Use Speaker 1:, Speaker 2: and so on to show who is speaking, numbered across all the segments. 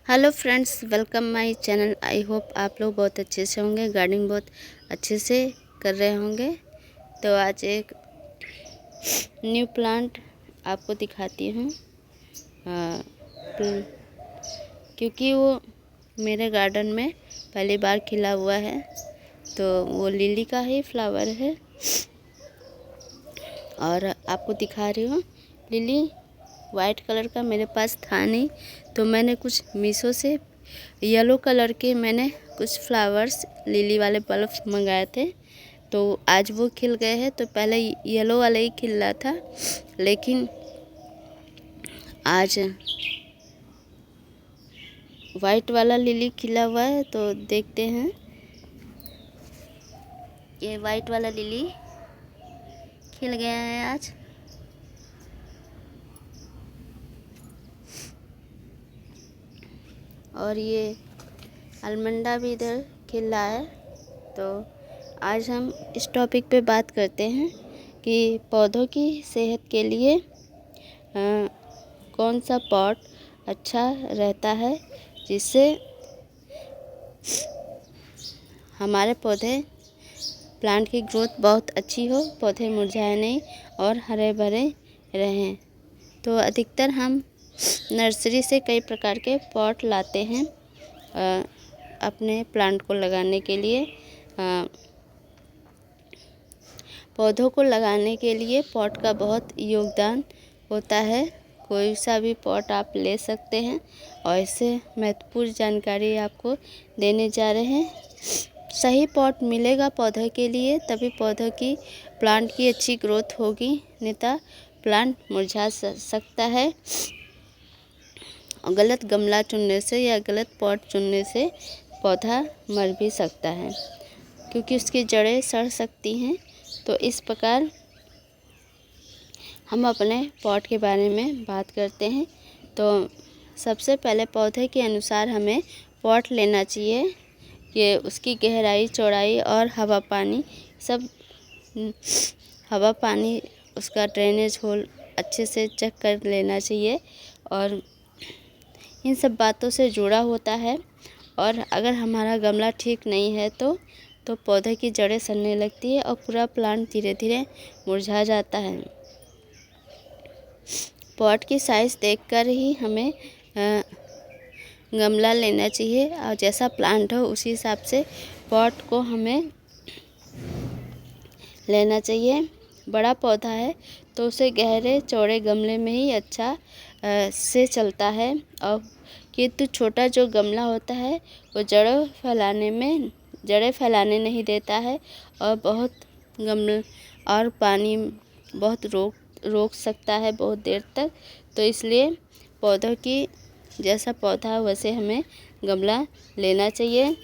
Speaker 1: Hello friends, welcome my channel. I hope आप लोग बहुत अच्छे से होंगे, गार्डनिंग बहुत अच्छे से कर रहे होंगे। तो आज एक न्यू प्लांट आपको दिखाती हूँ, क्योंकि वो मेरे गार्डन में पहली बार खिला हुआ है। तो वो लिली का ही फ्लावर है और आपको दिखा रही हूँ। लिली वाइट कलर का मेरे पास था नहीं, तो मैंने कुछ मीशो से येलो कलर के मैंने कुछ फ्लावर्स लिली वाले बल्ब मंगाए थे। तो आज वो खिल गए हैं। तो पहले येलो वाला ही खिल रहा था, लेकिन आज वाइट वाला लिली खिला हुआ है। तो देखते हैं, ये वाइट वाला लिली खिल गया है आज। और ये अलमंडा भी इधर खिल रहा है। तो आज हम इस टॉपिक पे बात करते हैं कि पौधों की सेहत के लिए कौन सा पॉट अच्छा रहता है, जिससे हमारे पौधे प्लांट की ग्रोथ बहुत अच्छी हो, पौधे मुरझाए नहीं और हरे भरे रहें। तो अधिकतर हम नर्सरी से कई प्रकार के पॉट लाते हैं अपने प्लांट को लगाने के लिए। पौधों को लगाने के लिए पॉट का बहुत योगदान होता है। कोई सा भी पॉट आप ले सकते हैं और इससे महत्वपूर्ण जानकारी आपको देने जा रहे हैं। सही पॉट मिलेगा पौधे के लिए, तभी पौधों की प्लांट की अच्छी ग्रोथ होगी, नहीं तो प्लांट मुरझा सकता है। और गलत गमला चुनने से या गलत पॉट चुनने से पौधा मर भी सकता है, क्योंकि उसकी जड़ें सड़ सकती हैं। तो इस प्रकार हम अपने पॉट के बारे में बात करते हैं। तो सबसे पहले पौधे के अनुसार हमें पॉट लेना चाहिए कि उसकी गहराई, चौड़ाई और हवा पानी उसका ड्रेनेज होल अच्छे से चेक कर लेना चाहिए और इन सब बातों से जुड़ा होता है। और अगर हमारा गमला ठीक नहीं है तो पौधे की जड़ें सड़ने लगती है और पूरा प्लांट धीरे धीरे मुरझा जाता है। पॉट की साइज़ देखकर ही हमें गमला लेना चाहिए और जैसा प्लांट हो उसी हिसाब से पॉट को हमें लेना चाहिए। बड़ा पौधा है तो उसे गहरे चौड़े गमले में ही अच्छा से चलता है, और किंतु छोटा जो गमला होता है वो जड़ें फैलाने नहीं देता है और पानी बहुत रोक सकता है बहुत देर तक। तो इसलिए पौधों की जैसा पौधा वैसे हमें गमला लेना चाहिए।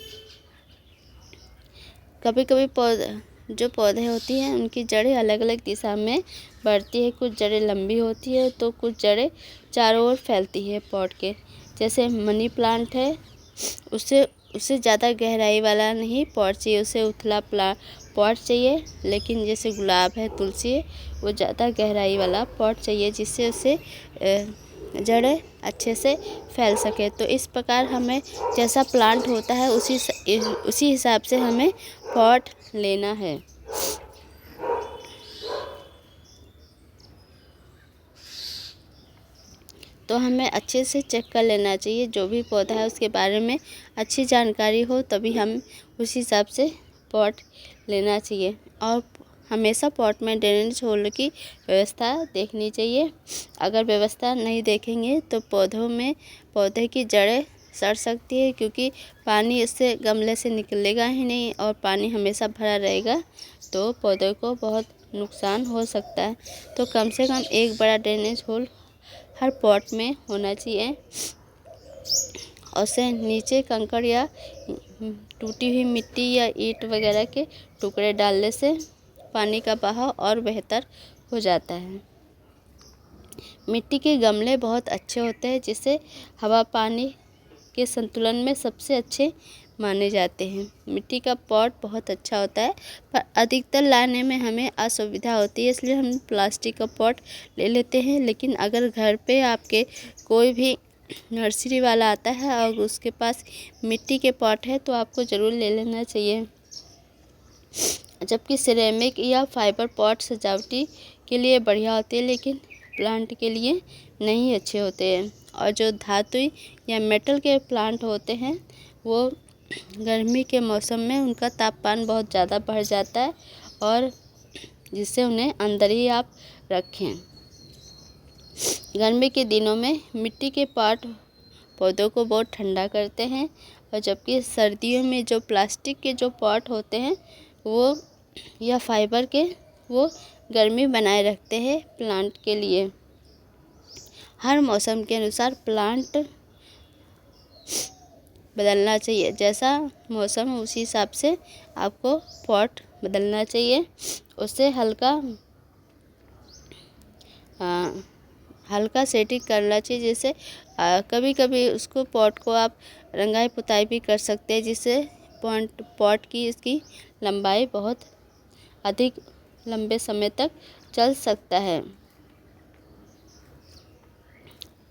Speaker 1: कभी कभी जो पौधे होती हैं उनकी जड़ें अलग अलग दिशा में बढ़ती है। कुछ जड़ें लंबी होती है तो कुछ जड़ें चारों ओर फैलती है पॉट के। जैसे मनी प्लांट है, उससे ज़्यादा गहराई वाला नहीं पॉट चाहिए, उसे उथला पॉट चाहिए। लेकिन जैसे गुलाब है, तुलसी है, वो ज़्यादा गहराई वाला पॉट चाहिए, जिससे उसे जड़ें अच्छे से फैल सके। तो इस प्रकार हमें जैसा प्लांट होता है उसी हिसाब से हमें पॉट लेना है। तो हमें अच्छे से चेक कर लेना चाहिए, जो भी पौधा है उसके बारे में अच्छी जानकारी हो, तभी हम उसी हिसाब से पॉट लेना चाहिए। और हमेशा पॉट में ड्रेनेज होल की व्यवस्था देखनी चाहिए। अगर व्यवस्था नहीं देखेंगे तो पौधे की जड़ें सड़ सकती है, क्योंकि पानी इससे गमले से निकलेगा ही नहीं और पानी हमेशा भरा रहेगा, तो पौधे को बहुत नुकसान हो सकता है। तो कम से कम एक बड़ा ड्रेनेज होल हर पॉट में होना चाहिए। और उसे नीचे कंकड़ या टूटी हुई मिट्टी या ईंट वगैरह के टुकड़े डालने से पानी का बहाव और बेहतर हो जाता है। मिट्टी के गमले बहुत अच्छे होते हैं, जिससे हवा पानी के संतुलन में सबसे अच्छे माने जाते हैं। मिट्टी का पॉट बहुत अच्छा होता है, पर अधिकतर लाने में हमें असुविधा होती है, इसलिए हम प्लास्टिक का पॉट ले लेते हैं। लेकिन अगर घर पे आपके कोई भी नर्सरी वाला आता है और उसके पास मिट्टी के पॉट है तो आपको ज़रूर ले लेना चाहिए। जबकि सिरेमिक या फाइबर पॉट सजावटी के लिए बढ़िया होते हैं लेकिन प्लांट के लिए नहीं अच्छे होते हैं। और जो धातु या मेटल के प्लांट होते हैं वो गर्मी के मौसम में उनका तापमान बहुत ज़्यादा बढ़ जाता है और जिससे उन्हें अंदर ही आप रखें। गर्मी के दिनों में मिट्टी के पॉट पौधों को बहुत ठंडा करते हैं और जबकि सर्दियों में जो प्लास्टिक के जो पॉट होते हैं वो या फाइबर के वो गर्मी बनाए रखते हैं प्लांट के लिए। हर मौसम के अनुसार प्लांट बदलना चाहिए। जैसा मौसम है उसी हिसाब से आपको पॉट बदलना चाहिए। उससे हल्का सेटिंग करना चाहिए। जैसे कभी कभी उसको पॉट को आप रंगाई पुताई भी कर सकते हैं जिससे पॉट की इसकी लंबाई बहुत अधिक लंबे समय तक चल सकता है।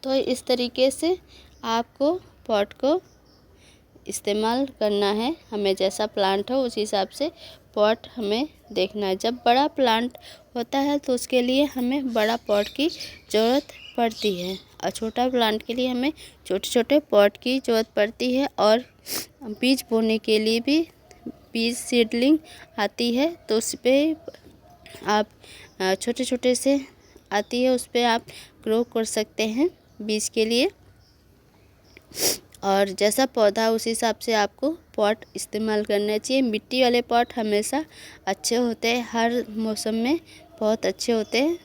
Speaker 1: तो इस तरीके से आपको पॉट को इस्तेमाल करना है। हमें जैसा प्लांट हो उस हिसाब से पॉट हमें देखना है। जब बड़ा प्लांट होता है तो उसके लिए हमें बड़ा पॉट की ज़रूरत पड़ती है और छोटा प्लांट के लिए हमें छोटे छोटे पॉट की ज़रूरत पड़ती है। और बीज बोने के लिए भी बीज सीडलिंग आती है तो उस पर आप छोटे छोटे से आती है उस पर आप ग्रो कर सकते हैं बीज के लिए। और जैसा पौधा उस हिसाब से आपको पॉट इस्तेमाल करना चाहिए। मिट्टी वाले पॉट हमेशा अच्छे होते हैं, हर मौसम में बहुत अच्छे होते हैं,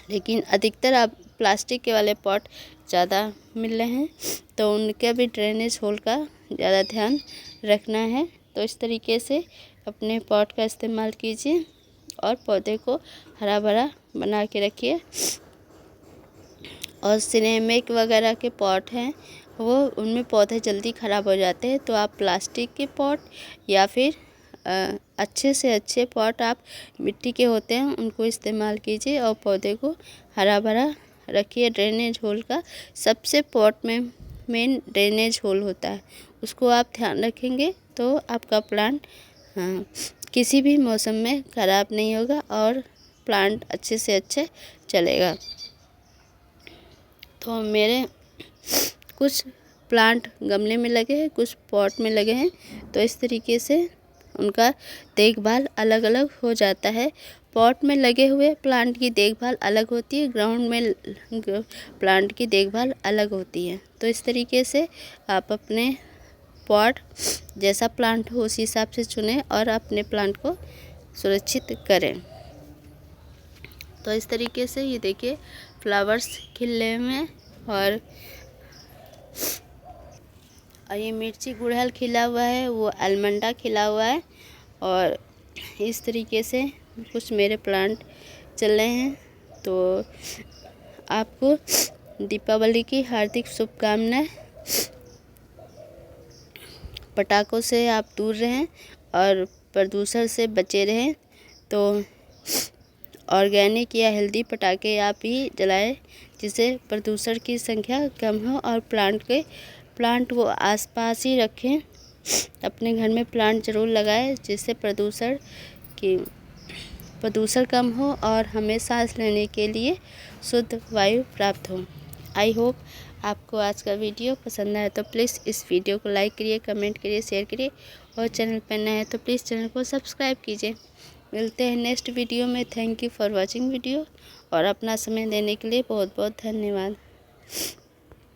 Speaker 1: लेकिन अधिकतर अब प्लास्टिक के वाले पॉट ज़्यादा मिल रहे हैं तो उनके भी ड्रेनेज होल का ज़्यादा ध्यान रखना है। तो इस तरीके से अपने पॉट का इस्तेमाल कीजिए और पौधे को हरा भरा बना के रखिए। और सिरेमिक वगैरह के पॉट हैं वो उनमें पौधे जल्दी ख़राब हो जाते हैं तो आप प्लास्टिक के पॉट या फिर अच्छे से अच्छे पॉट आप मिट्टी के होते हैं उनको इस्तेमाल कीजिए और पौधे को हरा भरा रखिए। ड्रेनेज होल का सबसे पॉट में मेन ड्रेनेज होल होता है, उसको आप ध्यान रखेंगे तो आपका प्लांट किसी भी मौसम में ख़राब नहीं होगा और प्लांट अच्छे से अच्छे चलेगा। तो मेरे कुछ प्लांट गमले में लगे हैं, कुछ पॉट में लगे हैं, तो इस तरीके से उनका देखभाल अलग अलग हो जाता है। पॉट में लगे हुए प्लांट की देखभाल अलग होती है, ग्राउंड में प्लांट की देखभाल अलग होती है। तो इस तरीके से आप अपने पॉट जैसा प्लांट हो उसी हिसाब से चुनें और अपने प्लांट को सुरक्षित करें। तो इस तरीके से ये देखिए फ्लावर्स खिले हुए हैं और ये मिर्ची गुड़हल खिला हुआ है, वो अलमंडा खिला हुआ है और इस तरीके से कुछ मेरे प्लांट चल रहे हैं। तो आपको दीपावली की हार्दिक शुभकामनाएं। पटाखों से आप दूर रहें और प्रदूषण से बचे रहें। तो ऑर्गेनिक या हेल्दी पटाखे आप ही जलाएं जिससे प्रदूषण की संख्या कम हो और प्लांट को आसपास ही रखें। अपने घर में प्लांट ज़रूर लगाएं जिससे प्रदूषण कम हो और हमें सांस लेने के लिए शुद्ध वायु प्राप्त हो। आई होप आपको आज का वीडियो पसंद आया तो प्लीज़ इस वीडियो को लाइक करिए, कमेंट करिए, शेयर करिए और चैनल पर नए हैं तो प्लीज़ चैनल को सब्सक्राइब कीजिए। मिलते हैं नेक्स्ट वीडियो में। Thank you for watching video और अपना समय देने के लिए बहुत बहुत धन्यवाद।